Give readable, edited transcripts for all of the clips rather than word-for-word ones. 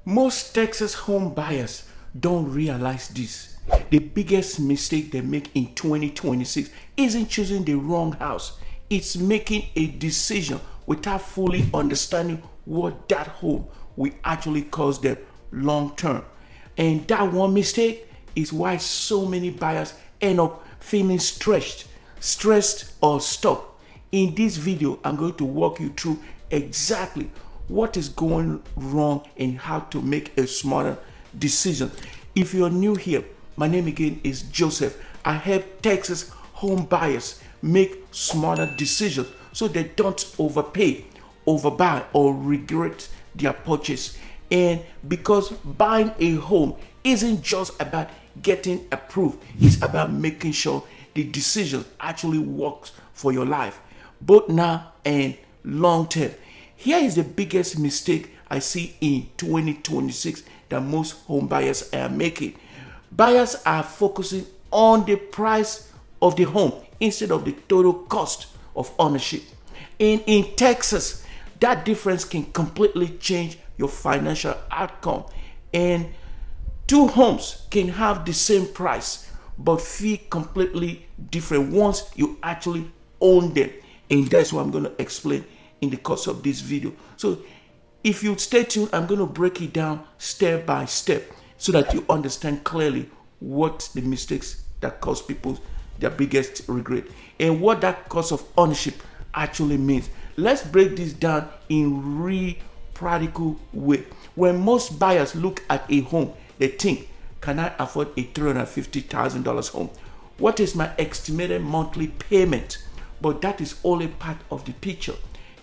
Most Texas home buyers don't realize this. The biggest mistake they make in 2026 isn't choosing the wrong house. It's making a decision without fully understanding what that home will actually cost them long term. And that one mistake is why so many buyers end up feeling stressed or stuck. In this video, I'm going to walk you through exactly what is going wrong and how to make a smarter decision. If you're new here, my name again is Joseph. I help Texas home buyers make smarter decisions so they don't overpay, overbuy, or regret their purchase. And because buying a home isn't just about getting approved, it's about making sure the decision actually works for your life, both now and long term. Here is the biggest mistake I see in 2026 that most home buyers are making. Buyers are focusing on the price of the home instead of the total cost of ownership. And in Texas, that difference can completely change your financial outcome. And two homes can have the same price but feel completely different once you actually own them. And that's what I'm going to explain in the course of this video. So if you stay tuned, I'm going to break it down step by step so that you understand clearly what the mistakes that cause people their biggest regret and what that cost of ownership actually means. Let's break this down in real practical way. When most buyers look at a home, they think, can I afford a $350,000 home? What is my estimated monthly payment? But that is only part of the picture.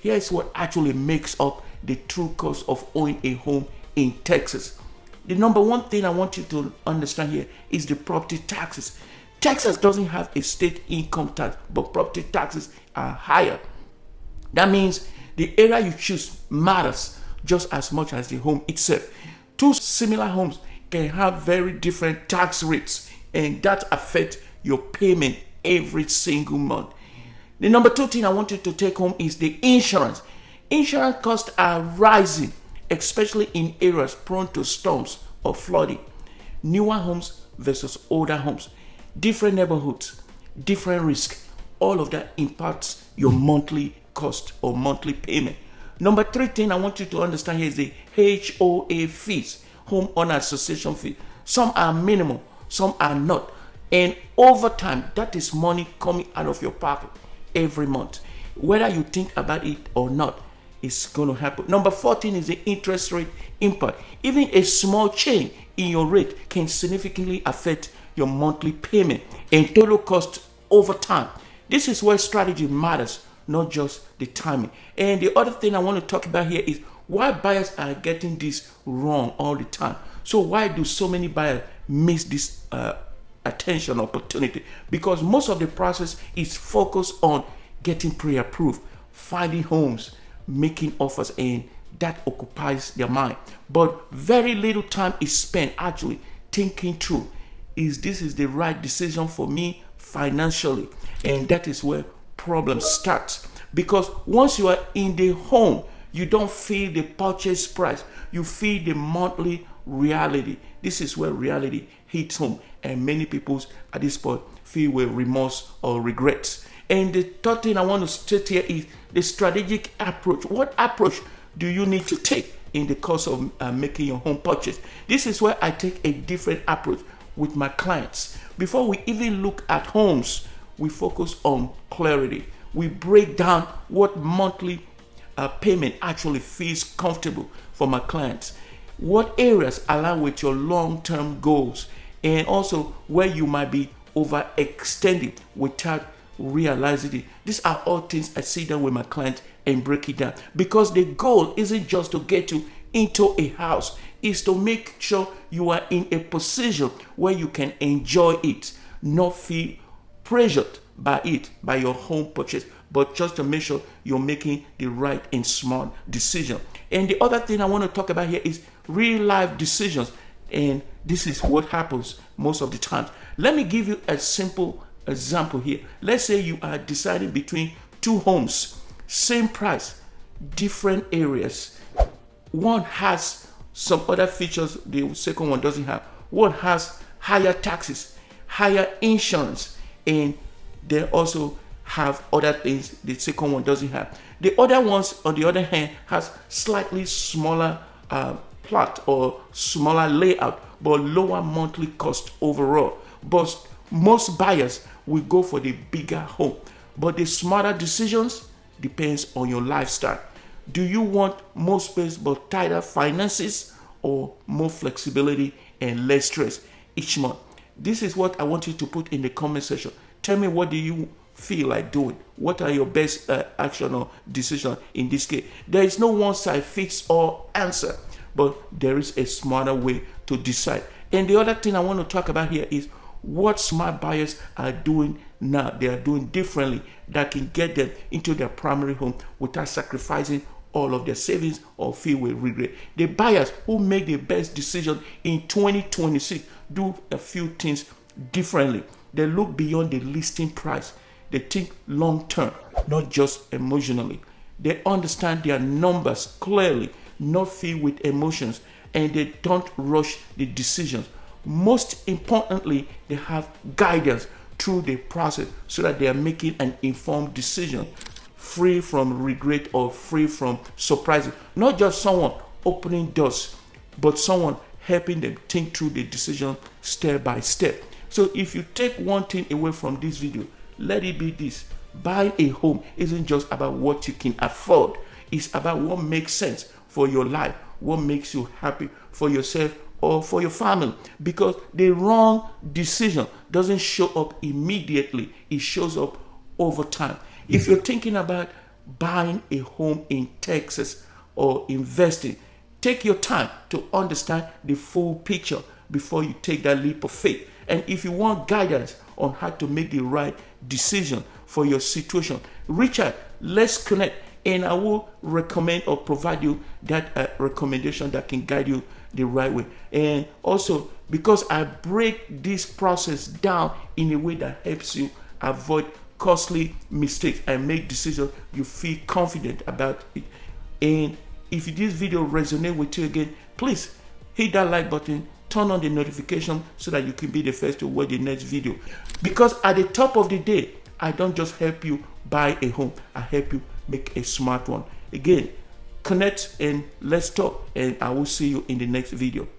Here's what actually makes up the true cost of owning a home in Texas. The number one thing I want you to understand here is the property taxes. Texas doesn't have a state income tax, but property taxes are higher. That means the area you choose matters just as much as the home itself. Two similar homes can have very different tax rates, and that affects your payment every single month. The number two thing I want you to take home is the insurance. Insurance costs are rising, especially in areas prone to storms or flooding. Newer homes versus older homes, different neighborhoods, different risk. All of that impacts your monthly cost or monthly payment. Number three thing I want you to understand here is the HOA fees, homeowner association fee. Some are minimal, some are not. And over time, that is money coming out of your pocket every month. Whether you think about it or not, it's going to happen. Number 14 is the interest rate impact. Even a small change in your rate can significantly affect your monthly payment and total cost over time. This is where strategy matters, not just the timing. And the other thing I want to talk about here is why buyers are getting this wrong all the time. So why do so many buyers miss this attention opportunity? Because most of the process is focused on getting pre-approved, finding homes, making offers, and that occupies their mind. But very little time is spent actually thinking through, this is the right decision for me financially? And that is where problems start. Because once you are in the home, you don't feel the purchase price, you feel the monthly reality. This is where reality hits home, and many people at this point feel with remorse or regrets. And the third thing I want to state here is the strategic approach. What approach do you need to take in the course of making your home purchase? This is where I take a different approach with my clients. Before we even look at homes, we focus on clarity. We break down what monthly payment actually feels comfortable for my clients, what areas align with your long-term goals, and also where you might be overextending without realizing it. These are all things I sit down with my client and break it down, because the goal isn't just to get you into a house, it's to make sure you are in a position where you can enjoy it, not feel pressured by it, by your home purchase, but just to make sure you're making the right and smart decision. And the other thing I want to talk about here is real life decisions. And this is what happens most of the time. Let me give you a simple example here. Let's say you are deciding between two homes, same price, different areas. One has some other features the second one doesn't have. One has higher taxes, higher insurance, and they also have other things the second one doesn't have. The other ones, on the other hand, has slightly smaller plot or smaller layout, but lower monthly cost overall. But most buyers will go for the bigger home. But the smarter decisions depends on your lifestyle. Do you want more space but tighter finances, or more flexibility and less stress each month? This is what I want you to put in the comment section. Tell me, what do you feel like doing? What are your best action or decision in this case? There is no one size fits all answer, but there is a smarter way to decide. And the other thing I want to talk about here is what smart buyers are doing now. They are doing differently that can get them into their primary home without sacrificing all of their savings or feel with regret. The buyers who make the best decision in 2026 do a few things differently. They look beyond the listing price. They think long term, not just emotionally. They understand their numbers clearly, not filled with emotions, and they don't rush the decisions. Most importantly, they have guidance through the process so that they are making an informed decision, free from regret or free from surprises. Not just someone opening doors, but someone helping them think through the decision step by step. So if you take one thing away from this video, let it be this: buying a home isn't just about what you can afford. It's about what makes sense for your life, what makes you happy for yourself or for your family. Because the wrong decision doesn't show up immediately, it shows up over time. If you're thinking about buying a home in Texas or investing, take your time to understand the full picture before you take that leap of faith. And if you want guidance on how to make the right decision for your situation, reach out, let's connect, and I will recommend or provide you that recommendation that can guide you the right way. And also, because I break this process down in a way that helps you avoid costly mistakes and make decisions you feel confident about it. And if this video resonates with you again, please hit that like button, turn on the notification so that you can be the first to watch the next video. Because at the top of the day, I don't just help you buy a home, I help you make a smart one. Again, connect and let's talk, and I will see you in the next video.